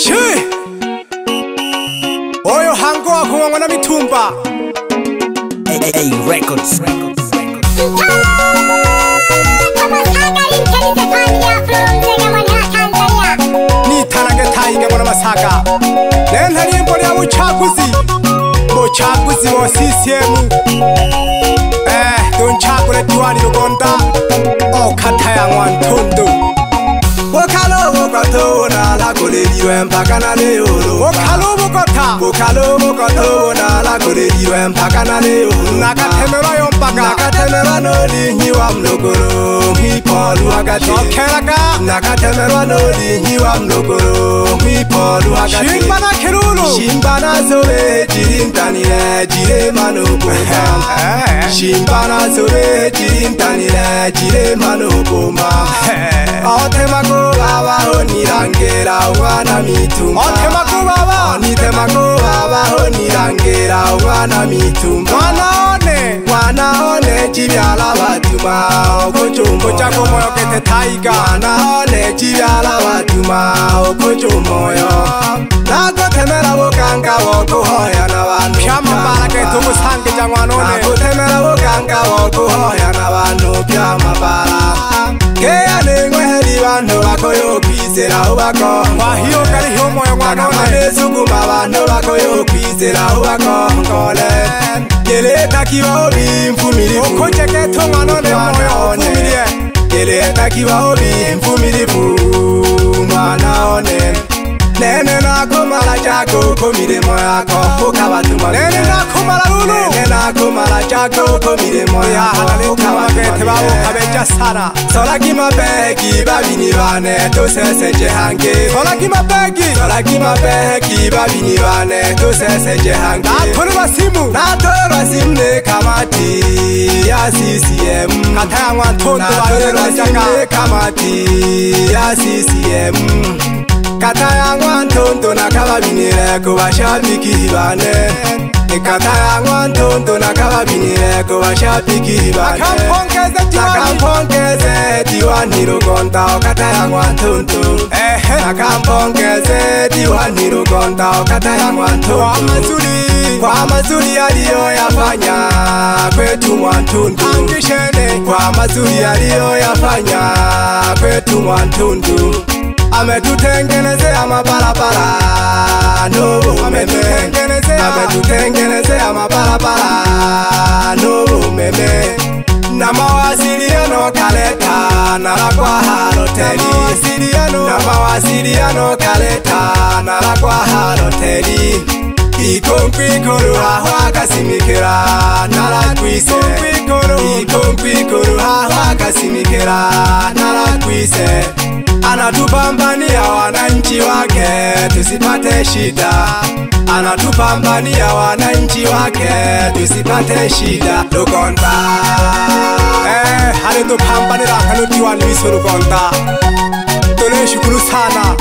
Shi Oyo hango akuwa na mitumba Hey Records Ni tarange taiga mwana masaka Nenhari mbole ya uchaguzi Uchaguzi wa CCM Donchakule diwani Rugonda Okataya Mwantondo Bokalo bokoto na la kolelirwe mpaka na leolo Bokalo bokoto na la kolelirwe mpaka na leolo Nakatemera yo mpaka Nakatemera no linyiwa mlogoro Mwipolu hagati Okelaka Nakatemera no linyiwa mlogoro Mwipolu hagati Shimba na kirulu Shimba na zoe jirintanile jire manuboma Shimba na zoe jirintanile jire manuboma Otema kubaba honirangera umwana mitumba Otema kubaba honirangera umwana mitumba Mwana one chibyala batuma okochumbo Chako moyo kete taiga Mwana one chibyala batuma okochumboyo Nakotemera bokanga wokuhoya n'abantu Pyama barake tumusange jangwanone Nakotemera bokanga wokuhoya n'abantu pyama bara Keya nengwe heri bantu bakoyo kwizera ubako Wahiyo kari hiyo moyo mwanone Nakamane bantu bakoyo kwizera ubako Ngole Geleta kibaobi mfumilifu Okocheketo mwanone moyo mfumilie Geleta kibaobi mfumilifu Mwanaone Nene nako mala chako komiremo yako Ukabatuma Nene nako mala lulu Nene nako mala chako komiremo yako Ukabakete babo kabeja sana Solaki mabeki babini bane Tosese jehange Solaki mabeki babini bane Tosese jehange Natoro basimu ne kamati ya CCM Kataya Mwantondo Natoro basimu ne kamati ya CCM Kataya Mwantondo nakababinire kubashabiki bane Kataya Mwantondo nakababinire kubashabiki bane Nakampongeze diwani Rugonda Kataya Mwantondo Nakampongeze diwani Rugonda Kataya Mwantondo Kwa mazuri yaliyo yafanya kwetu Mwantondo Kwa mazuri yaliyo yafanya kwetu Mwantondo Ametutengenezea mabarabara no umeme Ametutengenezea mabarabara no umeme Na mawasiliano kaleta na kwa haroteli Na mawasiliano kaleta na kwa haroteli Ikonkwinkuru hawa kasimikira nala kwise Ikonkwinkuru hawa kasimikira nala kwise Anatupambania wananchi wake tusipate shida Anatupambania wananchi wake tusipate shida Rugonda hali tupambanira kanuti waniso Rugonda Tunashukuru sana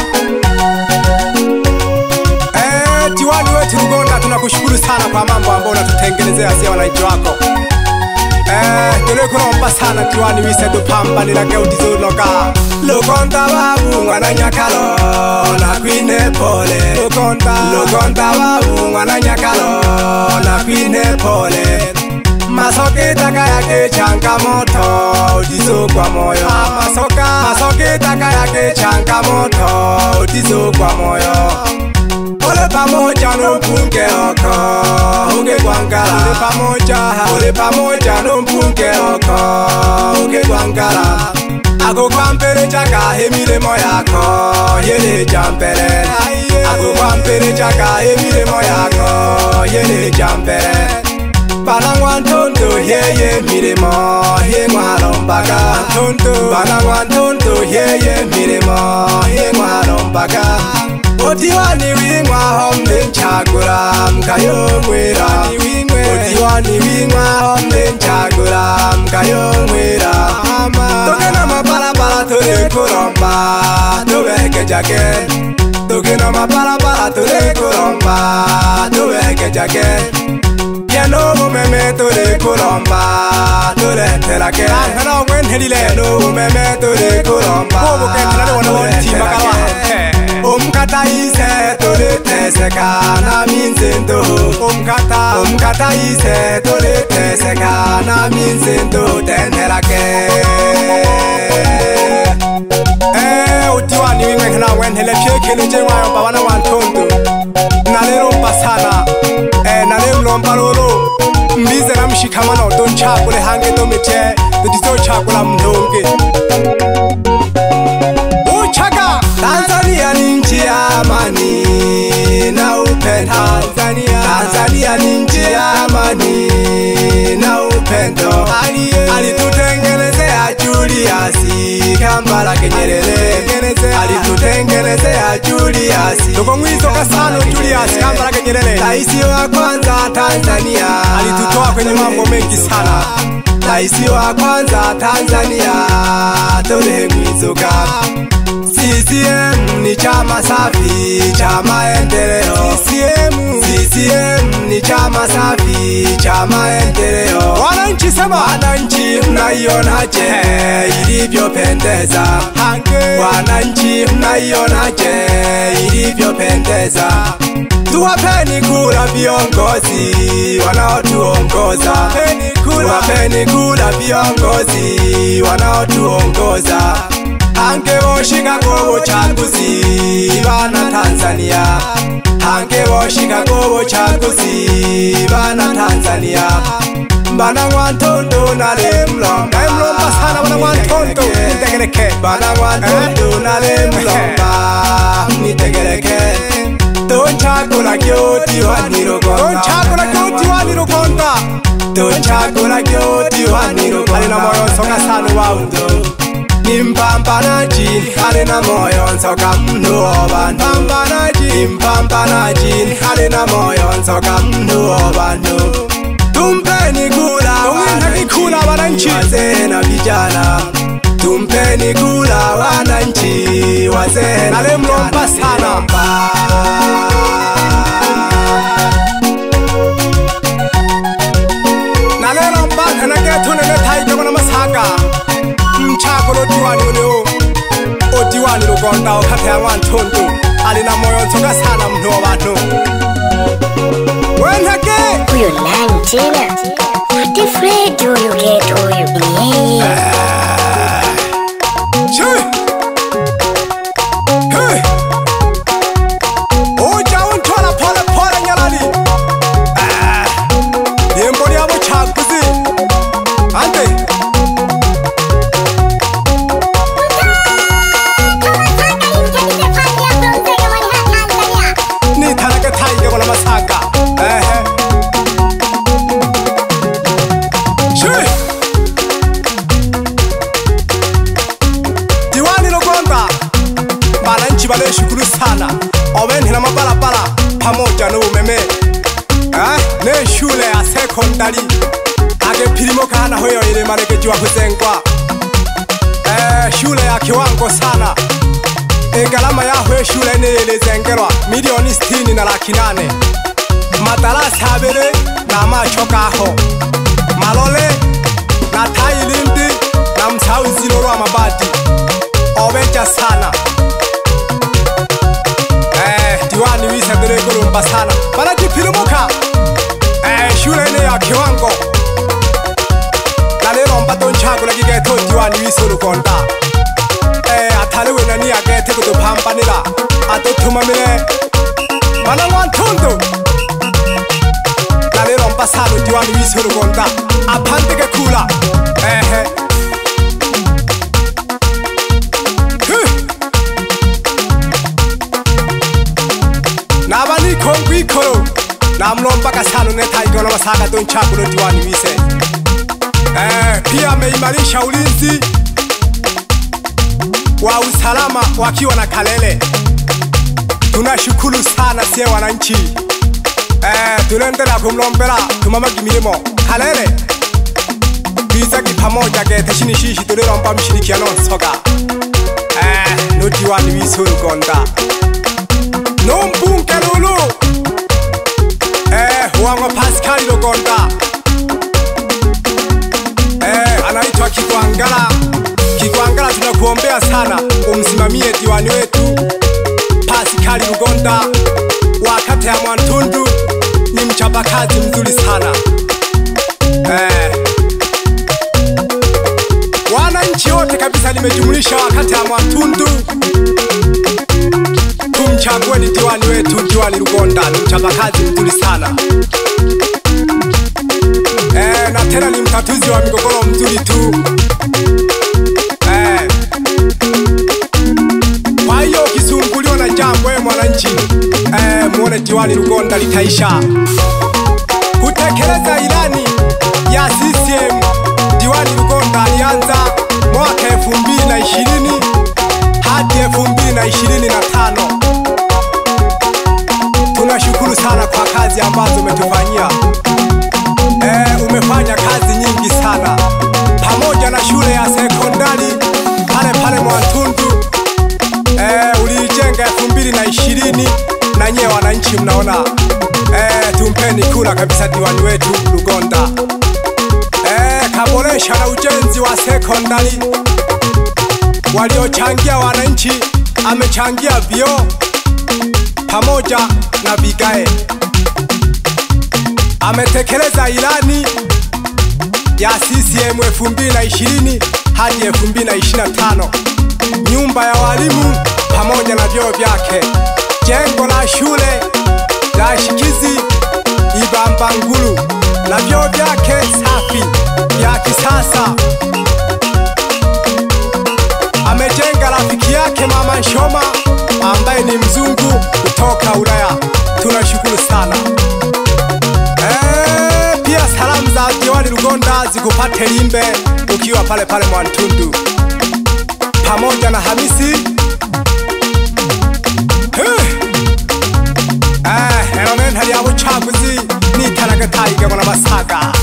Diwani wetu Rugonda tunakushukuru sana kwa mambo ambayo unatutengenezea sisi wananchi wako Tunekuromba sana diwani wise tupambanira keutizo loka Rugonda babu mwana nyakalo na kwine pole Rugonda babu mwana nyakalo na kwine pole Masokita kaya ke changamoto utizo kwa moyo Masokita kaya ke changamoto utizo kwa moyo Ole pamoja no mpunge oko uge kwangala Ole pamoja no mpunge oko uge kwangala Ago kwa mpere chaka hemile moyako yele jampere Ago kwa mpere chaka hemile moyako yele jampere Bana Mwantondo yeye miremo ye mwarombaga Bana Mwantondo yeye miremo ye mwarombaga Odiwani wingwa hombe nchagura mkayongwera Odiwani wingwa hombe nchagura mkayongwera Togena mabalabala tole kuromba Toweke jake Togena mabalabala tole kuromba Toweke jake Yeno umeme tole kuromba Tole terake Yeno umeme tole kuromba Tole terake Umkata ise teseka na minzendo umkata ise tole teseka na minzendo tenelake utiwani wingwe na wenhele pyekele jengwayo babana wantondo nalero mpasana nalero lombalolo mbize na mshikamano donchakule hange domete ndizochakula mndonge uchaka Tanzania ni nchi ya amani na upendo Tanzania ni nchi ya amani na upendo alitutengenezea Julius Kambarage Nyerere alitutengenezea Julius Tokongwizo kasano Julius Kambarage Nyerere raisi wa kwanza Tanzania alitutoa kwenye mambo mengi sana raisi wa kwanza Tanzania Tole Mwizoka CCM ni chama safi cha maendeleo CCM ni chama safi cha maendeleo wananchi sema wananchi mnaionaje ilivyopendeza wananchi mnaionaje ilivyopendeza tuwapeni kura viongozi wanaotuongoza tuwapeni kura viongozi wanaotuongoza Hange woshika gobo chaguzi bana Tanzania Hange woshika gobo chaguzi bana Tanzania Bana wantondo na lemlomba sana bana wantondo nitegereke Bana wantondo na lemlomba nitegereke Donchakula kyoti wanirogonda Donchakula kyoti wanirogonda Donchakula kyoti wanirogonda Alina moyo songa sanu waundo Nimpambanaji alina moyo nsoka mnu obanu Nimpambanaji alina moyo nsoka mnu obanu Tumpeni kula wananchi wazee na vijana Tumpeni kula wananchi wazee na vijana sana Nalelo mbaka nagetu nemetaiga wana masaka Mchakolo diwani unyo Odiwani lugonda wakati ya wantondo Alina moyo ntoka sana mnu wa watu Wenhake Uyo nani tena Ati Fred uyu geto uyu Yeye Chui Hey Uja untola pole pole nyalani Niemboni yabo chakuzi Ante Bale shukuru sana Owen na mabalabala pamoja na umeme Ne shule ya secondary Age pilimo kana hoyo ile marekeji wa kuzengwa Shule ya kiwango sana Galama ya hoyo shule ne ile zengerwa milioni 60 na laki 8 Madarasa abere na machoka ho Malole na tailindi na msauzi loro wa mabati Owenja sana Diwani wisa derego lumba sana Banaji pilumuka Shule ne ya kiwango Nalero mbato nchagula gigeto diwani wisa lukonda Atalewe nani ya gete kutupamba nila Atotumamile Bana wantondo Nalero mbasano diwani wisa lukonda Apandike kula Nabani kongwi koro Namlomba kasano netaigo na masaka donchakulo diwani wise Pia meimarisha ulinzi wa usalama wakiwa na Kalele Tunashukuru sana sie wananchi Tunaendelea kumlombela tumamagi milimo Kalele Bizagi pamoja gete shinishishi tulilomba mshirikiano nsoga No diwani wise urugonda No mbunge lulu Wango Pascal Lugonda Anaitwa Kigwangala Kigwangala tunakuombea sana Umsimamie diwani wetu Pascal Lugonda Wakati kata ya Mwantundu ni mchapakazi mzuri sana. Wananchi wote kabisa nimejumlisha kata ya Mwantundu. Tumchague ni diwani wetu, Diwani Lugonda, ni mchapakazi mzuri sana. Na tena ni mtatuzi wa migogoro mzuri tu. Kwa hiyo ukisumbuliwa na jambo mwananchi, muone Diwani Lugonda litaisha. Kutekeleza ilani ya CCM, Diwani Lugonda alianza mwaka 2020 hadi 2025. Tunashukuru sana kwa kazi ambazo umetufanyia. Umefanya kazi nyingi sana, pamoja na shule ya sekondari pale Mwantundu. Ulijenga 2020 na nyewe wananchi mnaona. Tumpeni kula kabisa diwani wetu Lugonda. Kaboresha na ujenzi wa sekondari. Waliochangia wananchi, amechangia vyoo pamoja na vigae. Ametekeleza ilani ya CCM 2020 hadi 2025. Nyumba ya walimu pamoja na vyoo vyake. Jengo la shule la Shikizi Ibambangulu na vyoo vyake safi vya kisasa. Amejenga rafiki yake Mama Nshoma ambaye ni mzungu kutoka Ulaya. Tunashukuru sana. Pia salamu za Diwani Lugonda zikupate Limbe ukiwa pale Mwantundu, pamoja na Hamisi. Eronen hali ya uchaguzi ni Talagatayiga mwana Masaga.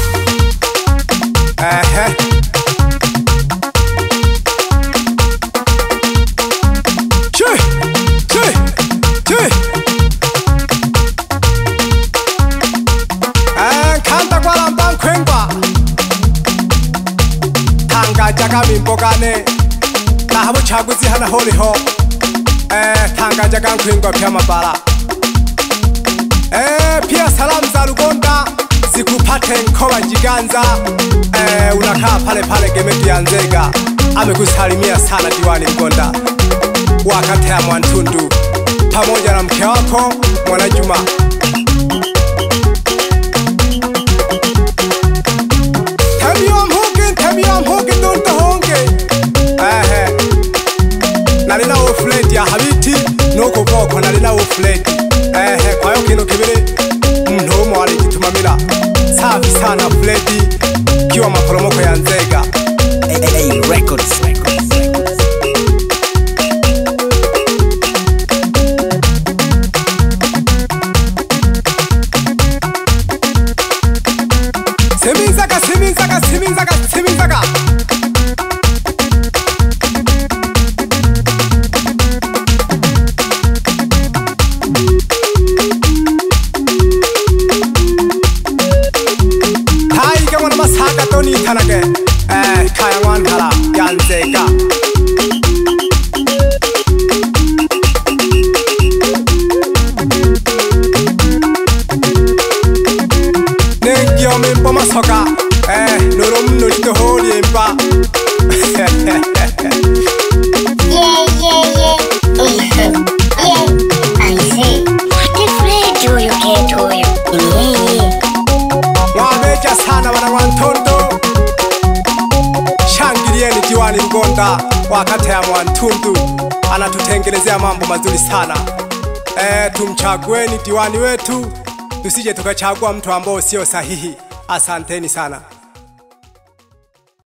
Kanda kwa lamba nkwengwa tangaja kamimbogane naha buchaguzi hana holiho. Tangaja nkwengwa pia mabara. Pia salamu za Lugonda zikupate Nkoba Jiganza. Unakaa pale Gemeti ya Nzega. Amekusalimia sana Diwani Lugonda wa kata ya Mwantundu, pamoja na mke wako Mwanajuma. Temio mhugi dunto honge. Nalina ufleti ya habiti nuko voko nalina ufleti. Kwa hiyo kino kibiri mnhumo walikitumamila. Safi sana Fledi kiwa maporomoko ya Nzega. Records. Siminzaga. Taiga mwana Masaga toni tanage. Kaya mwana ya Nzega. Negyo mimpo masoga. Norom norito holi empa. I see. What a friend do you get to you? Wameja sana wana Mwantundu. Shangilieni Diwani Lugonda wa kata ya Mwantundu. Anatutengenezea mambo mazuri sana. Tumchagueni diwani wetu, tusije tukachagua mtu ambao sio sahihi. Asanteni sana.